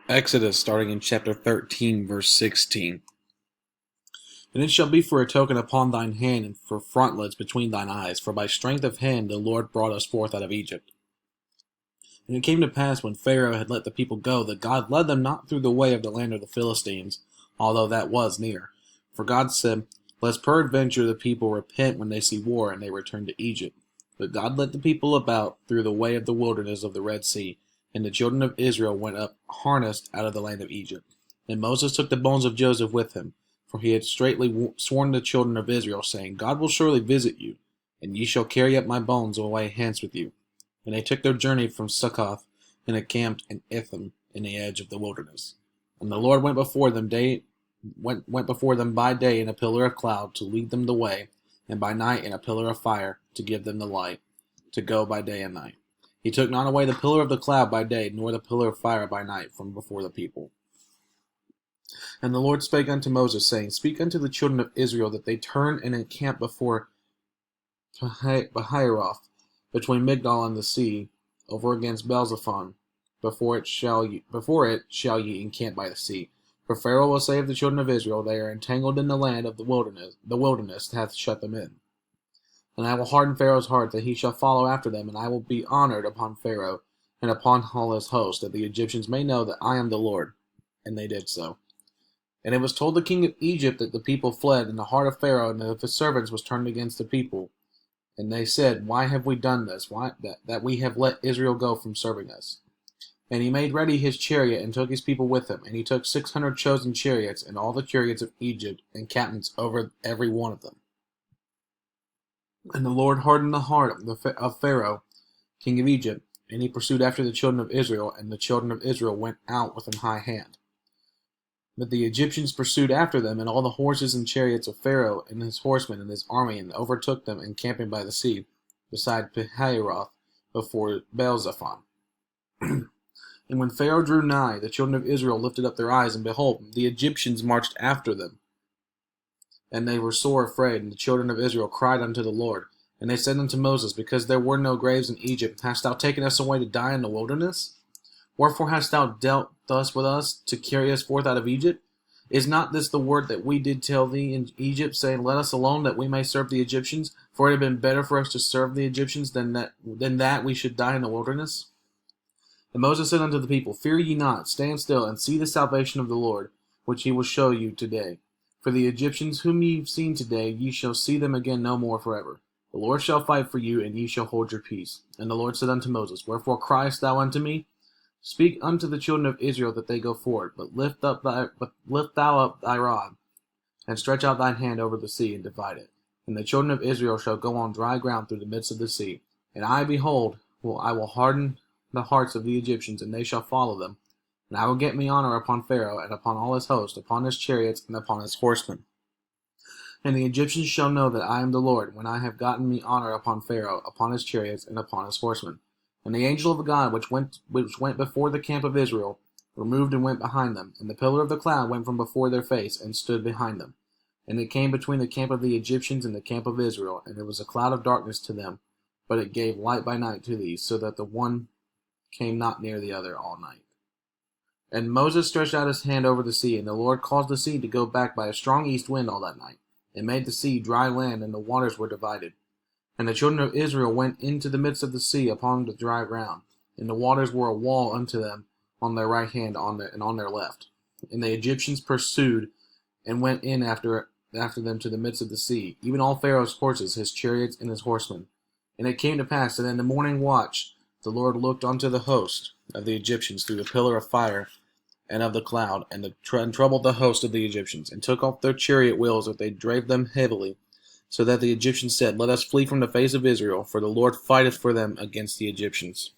Exodus, starting in chapter 13, verse 16. And it shall be for a token upon thine hand, and for frontlets between thine eyes, for by strength of hand the Lord brought us forth out of Egypt. And it came to pass, when Pharaoh had let the people go, that God led them not through the way of the land of the Philistines, although that was near. For God said, Lest peradventure the people repent when they see war, and they return to Egypt. But God led the people about through the way of the wilderness of the Red Sea, and the children of Israel went up harnessed out of the land of Egypt. And Moses took the bones of Joseph with him, for he had straitly sworn the children of Israel, saying, God will surely visit you, and ye shall carry up my bones away hence with you. And they took their journey from Succoth, and encamped in Etham, in the edge of the wilderness. And the Lord went before them by day in a pillar of cloud to lead them the way, and by night in a pillar of fire to give them the light, to go by day and night. He took not away the pillar of the cloud by day, nor the pillar of fire by night from before the people. And the Lord spake unto Moses, saying, Speak unto the children of Israel, that they turn and encamp before Pihahiroth, between Migdol and the sea, over against Baal-zephon. Before it shall ye encamp by the sea. For Pharaoh will say of the children of Israel, They are entangled in the land of the wilderness hath shut them in. And I will harden Pharaoh's heart, that he shall follow after them, and I will be honored upon Pharaoh, and upon all his host, that the Egyptians may know that I am the Lord. And they did so. And it was told the king of Egypt that the people fled, and the heart of Pharaoh and of his servants was turned against the people. And they said, Why have we done this? Why that we have let Israel go from serving us? And he made ready his chariot, and took his people with him. And he took 600 chosen chariots, and all the chariots of Egypt, and captains over every one of them. And the Lord hardened the heart of Pharaoh, king of Egypt, and he pursued after the children of Israel, and the children of Israel went out with an high hand. But the Egyptians pursued after them, and all the horses and chariots of Pharaoh, and his horsemen, and his army, and overtook them, encamping by the sea, beside Pihahiroth, before Baal-zephon. And when Pharaoh drew nigh, the children of Israel lifted up their eyes, and behold, the Egyptians marched after them. And they were sore afraid, and the children of Israel cried unto the Lord. And they said unto Moses, Because there were no graves in Egypt, hast thou taken us away to die in the wilderness? Wherefore hast thou dealt thus with us, to carry us forth out of Egypt? Is not this the word that we did tell thee in Egypt, saying, Let us alone, that we may serve the Egyptians? For it had been better for us to serve the Egyptians than that we should die in the wilderness. And Moses said unto the people, Fear ye not, stand still, and see the salvation of the Lord, which he will show you today. For the Egyptians whom ye have seen today, ye shall see them again no more forever. The Lord shall fight for you, and ye shall hold your peace. And the Lord said unto Moses, Wherefore criest thou unto me? Speak unto the children of Israel that they go forward, but lift thou up thy rod, and stretch out thine hand over the sea, and divide it. And the children of Israel shall go on dry ground through the midst of the sea. And I, behold, I will harden the hearts of the Egyptians, and they shall follow them. And I will get me honor upon Pharaoh, and upon all his host, upon his chariots, and upon his horsemen. And the Egyptians shall know that I am the Lord, when I have gotten me honor upon Pharaoh, upon his chariots, and upon his horsemen. And the angel of God, which went before the camp of Israel, removed and went behind them. And the pillar of the cloud went from before their face, and stood behind them. And it came between the camp of the Egyptians and the camp of Israel, and it was a cloud of darkness to them, but it gave light by night to these, so that the one came not near the other all night. And Moses stretched out his hand over the sea, and the Lord caused the sea to go back by a strong east wind all that night, and made the sea dry land, and the waters were divided. And the children of Israel went into the midst of the sea upon the dry ground, and the waters were a wall unto them on their right hand and on their left. And the Egyptians pursued, and went in after them to the midst of the sea, even all Pharaoh's horses, his chariots, and his horsemen. And it came to pass that in the morning watch the Lord looked unto the host of the Egyptians through the pillar of fire and of the cloud, and troubled the host of the Egyptians, and took off their chariot wheels, that they drave them heavily, so that the Egyptians said, Let us flee from the face of Israel, for the Lord fighteth for them against the Egyptians.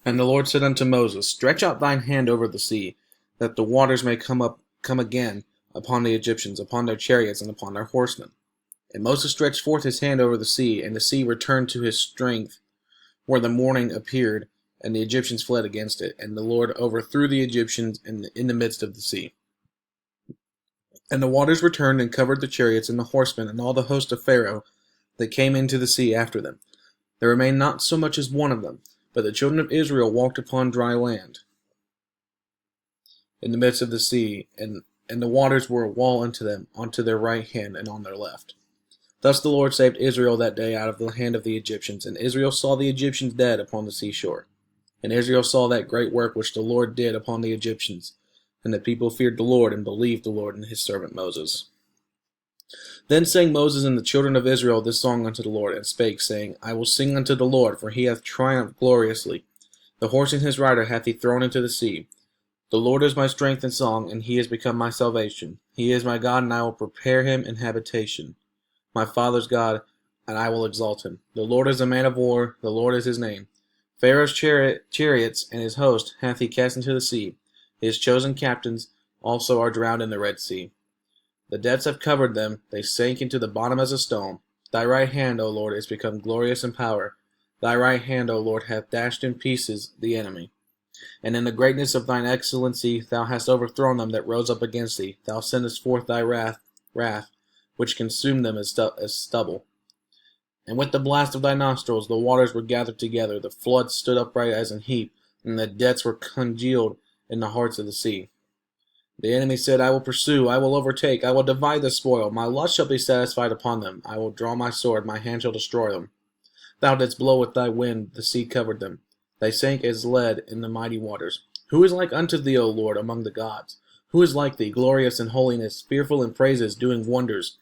And the Lord said unto Moses, Stretch out thine hand over the sea, that the waters may come again upon the Egyptians, upon their chariots, and upon their horsemen. And Moses stretched forth his hand over the sea, and the sea returned to his strength, where the morning appeared, and the Egyptians fled against it, and the Lord overthrew the Egyptians in the midst of the sea. And the waters returned and covered the chariots and the horsemen and all the host of Pharaoh that came into the sea after them. There remained not so much as one of them, but the children of Israel walked upon dry land. in the midst of the sea, and the waters were a wall unto them, onto their right hand and on their left. Thus the Lord saved Israel that day out of the hand of the Egyptians, and Israel saw the Egyptians dead upon the seashore. And Israel saw that great work which the Lord did upon the Egyptians, and the people feared the Lord and believed the Lord and his servant Moses. Then sang Moses and the children of Israel this song unto the Lord, and spake, saying, I will sing unto the Lord, for he hath triumphed gloriously. The horse and his rider hath he thrown into the sea. The Lord is my strength and song, and he is become my salvation. He is my God, and I will prepare him an habitation. My father's God, and I will exalt him. The Lord is a man of war, the Lord is his name. Pharaoh's chariots and his host hath he cast into the sea. His chosen captains also are drowned in the Red Sea. The depths have covered them, they sank into the bottom as a stone. Thy right hand, O Lord, is become glorious in power. Thy right hand, O Lord, hath dashed in pieces the enemy. And in the greatness of thine excellency thou hast overthrown them that rose up against thee. Thou sendest forth thy wrath, which consumed them as stubble. And with the blast of thy nostrils the waters were gathered together, the floods stood upright as an heap, and the depths were congealed in the hearts of the sea. The enemy said, I will pursue, I will overtake, I will divide the spoil. My lust shall be satisfied upon them. I will draw my sword, my hand shall destroy them. Thou didst blow with thy wind, the sea covered them. They sank as lead in the mighty waters. Who is like unto thee, O Lord, among the gods? Who is like thee, glorious in holiness, fearful in praises, doing wonders?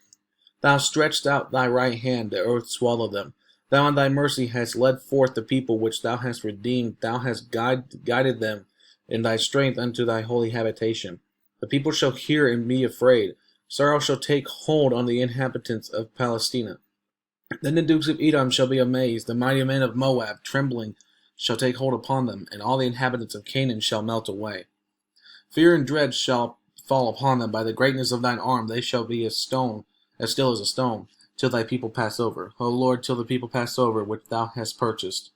Thou stretched out thy right hand, the earth swallowed them. Thou in thy mercy hast led forth the people which thou hast redeemed. Thou hast guided them in thy strength unto thy holy habitation. The people shall hear and be afraid. Sorrow shall take hold on the inhabitants of Palestina. Then the dukes of Edom shall be amazed. The mighty men of Moab, trembling, shall take hold upon them, and all the inhabitants of Canaan shall melt away. Fear and dread shall fall upon them by the greatness of thine arm. They shall be as still as a stone, till thy people pass over. O Lord, till the people pass over, which thou hast purchased.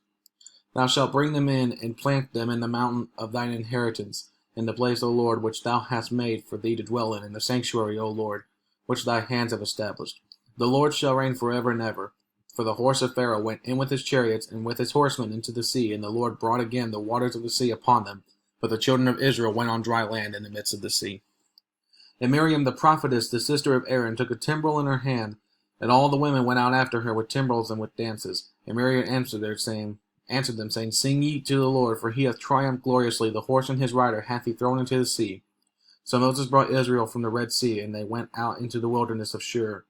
Thou shalt bring them in, and plant them in the mountain of thine inheritance, in the place, O Lord, which thou hast made for thee to dwell in the sanctuary, O Lord, which thy hands have established. The Lord shall reign forever and ever. For the horse of Pharaoh went in with his chariots and with his horsemen into the sea, and the Lord brought again the waters of the sea upon them. But the children of Israel went on dry land in the midst of the sea. And Miriam the prophetess, the sister of Aaron, took a timbrel in her hand, and all the women went out after her with timbrels and with dances. And Miriam answered them, saying, Sing ye to the Lord, for he hath triumphed gloriously. The horse and his rider hath he thrown into the sea. So Moses brought Israel from the Red Sea, and they went out into the wilderness of Shur.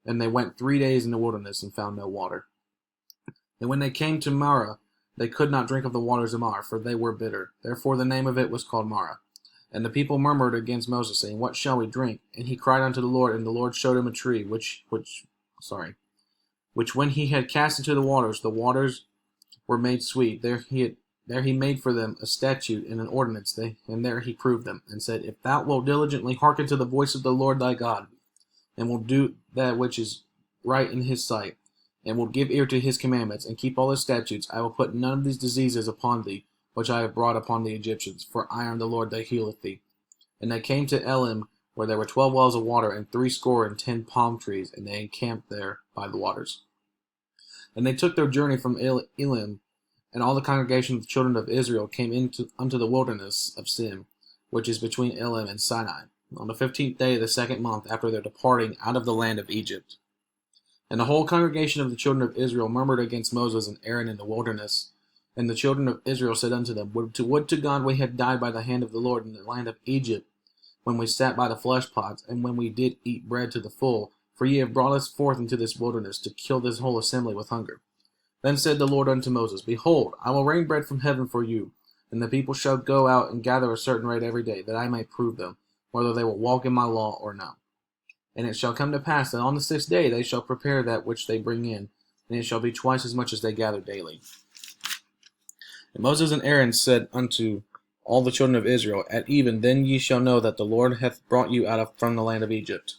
And they went 3 days in the wilderness, and found no water. And when they came to Marah, they could not drink of the waters of Marah, for they were bitter. Therefore the name of it was called Marah. And the people murmured against Moses, saying, What shall we drink? And he cried unto the Lord, and the Lord showed him a tree, which when he had cast into the waters were made sweet. There he made for them a statute and an ordinance, and there he proved them, and said, If thou wilt diligently hearken to the voice of the Lord thy God, and will do that which is right in his sight, and will give ear to his commandments, and keep all his statutes, I will put none of these diseases upon thee, which I have brought upon the Egyptians, for I am the Lord that healeth thee. And they came to Elim, where there were 12 wells of water, and 70 palm trees, and they encamped there by the waters. And they took their journey from Elim, and all the congregation of the children of Israel came unto the wilderness of Sin, which is between Elim and Sinai, on the 15th day of the 2nd month after their departing out of the land of Egypt. And the whole congregation of the children of Israel murmured against Moses and Aaron in the wilderness. And the children of Israel said unto them, Would to God we had died by the hand of the Lord in the land of Egypt, when we sat by the flesh pots, and when we did eat bread to the full, for ye have brought us forth into this wilderness, to kill this whole assembly with hunger. Then said the Lord unto Moses, Behold, I will rain bread from heaven for you, and the people shall go out and gather a certain rate every day, that I may prove them, whether they will walk in my law or no. And it shall come to pass that on the 6th day they shall prepare that which they bring in, and it shall be twice as much as they gather daily. And Moses and Aaron said unto all the children of Israel, At even then ye shall know that the Lord hath brought you out from the land of Egypt.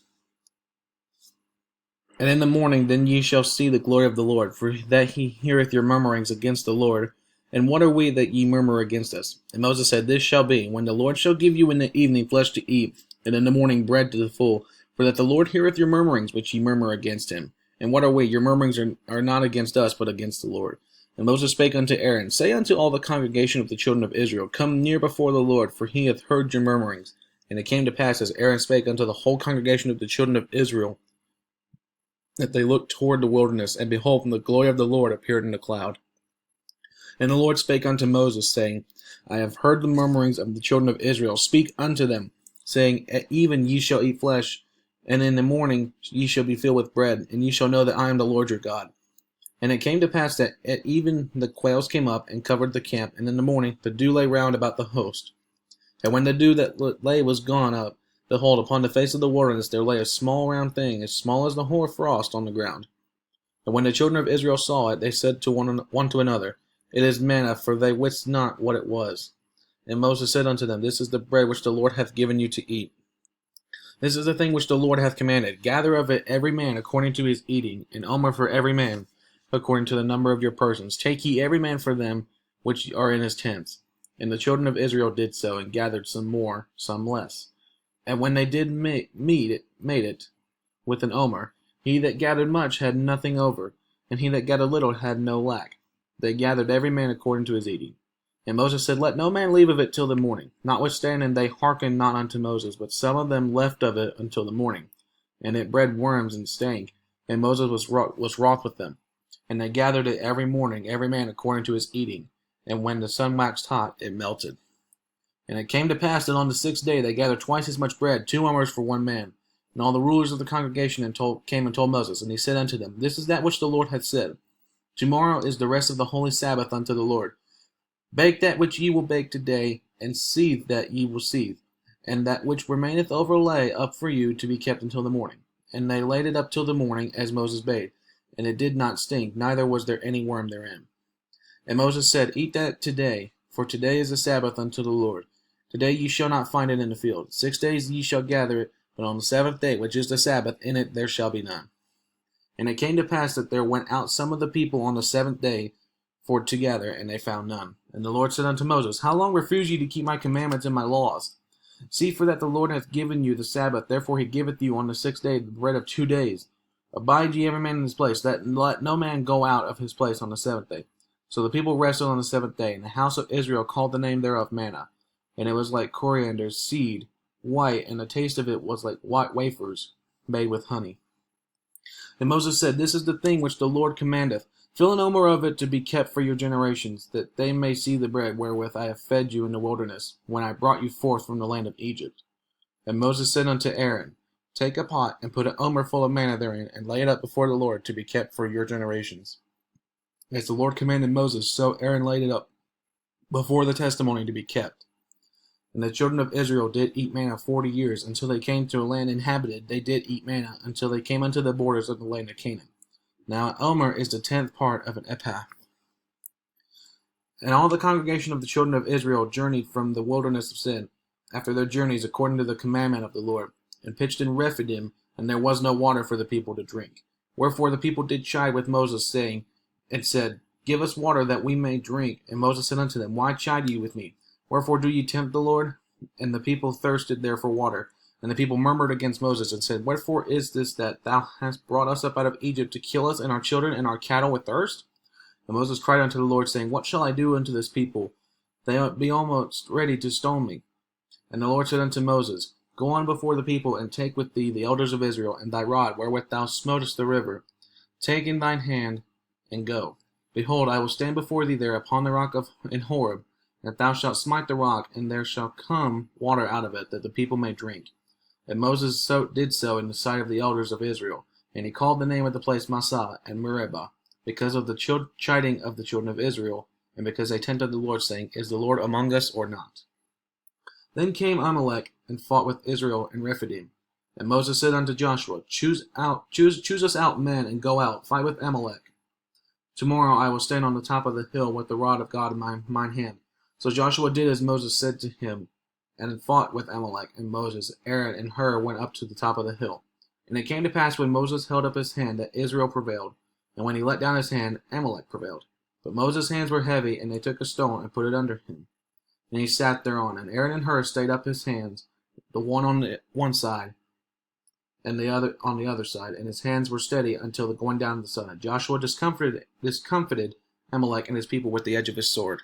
And in the morning then ye shall see the glory of the Lord, for that he heareth your murmurings against the Lord. And what are we that ye murmur against us? And Moses said, This shall be, when the Lord shall give you in the evening flesh to eat, and in the morning bread to the full, for that the Lord heareth your murmurings which ye murmur against him. And what are we? Your murmurings are not against us, but against the Lord. And Moses spake unto Aaron, Say unto all the congregation of the children of Israel, Come near before the Lord, for he hath heard your murmurings. And it came to pass, as Aaron spake unto the whole congregation of the children of Israel, that they looked toward the wilderness, and behold, the glory of the Lord appeared in a cloud. And the Lord spake unto Moses, saying, I have heard the murmurings of the children of Israel. Speak unto them, saying, At even ye shall eat flesh, and in the morning ye shall be filled with bread, and ye shall know that I am the Lord your God. And it came to pass that at even the quails came up and covered the camp, and in the morning the dew lay round about the host. And when the dew that lay was gone up, behold, upon the face of the wilderness there lay a small round thing, as small as the hoar frost on the ground. And when the children of Israel saw it, they said to one to another, It is manna, for they wist not what it was. And Moses said unto them, This is the bread which the Lord hath given you to eat. This is the thing which the Lord hath commanded. Gather of it every man according to his eating, an omer for every man, according to the number of your persons. Take ye every man for them which are in his tents. And the children of Israel did so, and gathered some more, some less. And when they did made it with an omer, he that gathered much had nothing over, and he that gathered little had no lack. They gathered every man according to his eating. And Moses said, Let no man leave of it till the morning. Notwithstanding they hearkened not unto Moses, but some of them left of it until the morning. And it bred worms and stank, and Moses was wroth with them. And they gathered it every morning, every man according to his eating. And when the sun waxed hot, it melted. And it came to pass that on the 6th day they gathered twice as much bread, 2 omers for one man. And all the rulers of the congregation came and told Moses, and he said unto them, This is that which the Lord hath said. Tomorrow is the rest of the holy Sabbath unto the Lord. Bake that which ye will bake today, and seethe that ye will seethe, and that which remaineth over lay up for you to be kept until the morning. And they laid it up till the morning, as Moses bade, and it did not stink, neither was there any worm therein. And Moses said, Eat that today, for today is the Sabbath unto the Lord. Today ye shall not find it in the field. 6 days ye shall gather it, but on the 7th day, which is the Sabbath, in it there shall be none. And it came to pass that there went out some of the people on the 7th day for to gather, and they found none. And the Lord said unto Moses, How long refuse ye to keep my commandments and my laws? See for that the Lord hath given you the Sabbath, therefore he giveth you on the 6th day the bread of 2 days. Abide ye every man in his place, let no man go out of his place on the 7th day. So the people rested on the 7th day, and the house of Israel called the name thereof manna. And it was like coriander seed, white, and the taste of it was like white wafers made with honey. And Moses said, This is the thing which the Lord commandeth. Fill an omer of it to be kept for your generations, that they may see the bread wherewith I have fed you in the wilderness, when I brought you forth from the land of Egypt. And Moses said unto Aaron, Take a pot, and put an omer full of manna therein, and lay it up before the Lord to be kept for your generations. As the Lord commanded Moses, so Aaron laid it up before the testimony to be kept. And the children of Israel did eat manna 40 years, until they came to a land inhabited. They did eat manna, until they came unto the borders of the land of Canaan. Now an omer is the 10th part of an ephah. And all the congregation of the children of Israel journeyed from the wilderness of Sin, after their journeys according to the commandment of the Lord, and pitched in Rephidim, and there was no water for the people to drink. Wherefore the people did chide with Moses, saying, and said, Give us water that we may drink. And Moses said unto them, Why chide ye with me? Wherefore do ye tempt the Lord? And the people thirsted there for water. And the people murmured against Moses, and said, Wherefore is this that thou hast brought us up out of Egypt to kill us and our children and our cattle with thirst? And Moses cried unto the Lord, saying, What shall I do unto this people? They be almost ready to stone me. And the Lord said unto Moses, Go on before the people, and take with thee the elders of Israel, and thy rod wherewith thou smotest the river. Take in thine hand, and go. Behold, I will stand before thee there upon the rock in Horeb, that thou shalt smite the rock, and there shall come water out of it, that the people may drink. And Moses did so in the sight of the elders of Israel. And he called the name of the place Massah and Meribah, because of the chiding of the children of Israel, and because they tempted the Lord, saying, Is the Lord among us or not? Then came Amalek and fought with Israel in Rephidim. And Moses said unto Joshua, Choose us out men, and go out, fight with Amalek. Tomorrow I will stand on the top of the hill with the rod of God in mine hand. So Joshua did as Moses said to him, and fought with Amalek. And Moses, Aaron, and Hur went up to the top of the hill. And it came to pass when Moses held up his hand that Israel prevailed, and when he let down his hand, Amalek prevailed. But Moses' hands were heavy, and they took a stone and put it under him. And he sat thereon. And Aaron and Hur stayed up his hands, the one on the one side, and the other on the other side, and his hands were steady until the going down of the sun. And Joshua discomfited Amalek and his people with the edge of his sword.